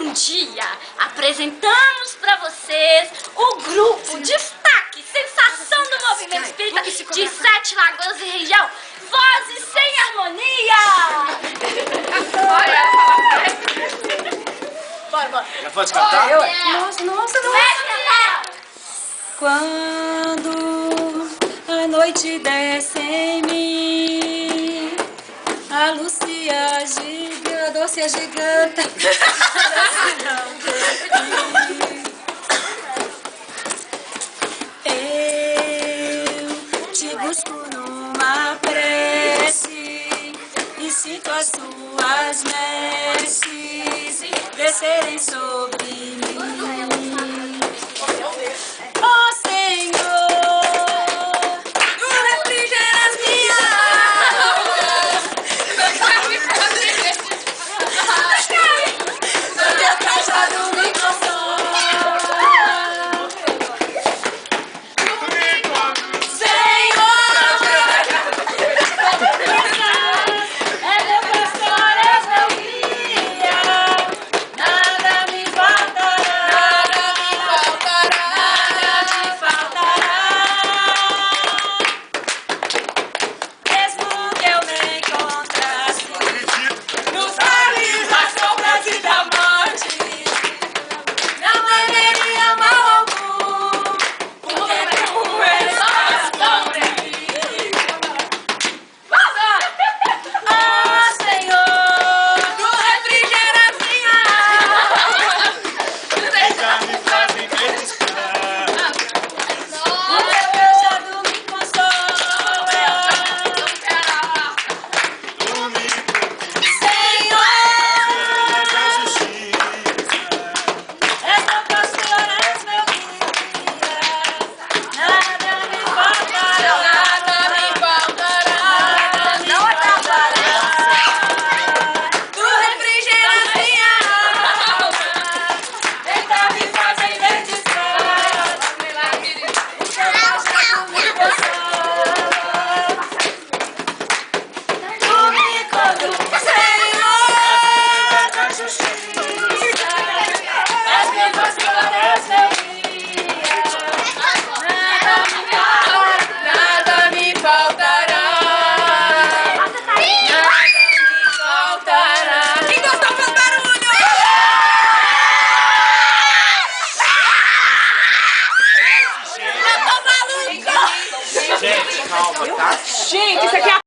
um dia apresentamos pra vocês o grupo Destaque, sensação do movimento espírita de Sete Lagoas e região, Vozes Sem Harmonia! Bora. Já pode cantar? Nossa. Quando a noite desce em mim, a Lúcia giga, doce a giganta. Eu te busco numa prece e sinto as suas messes descerem sobre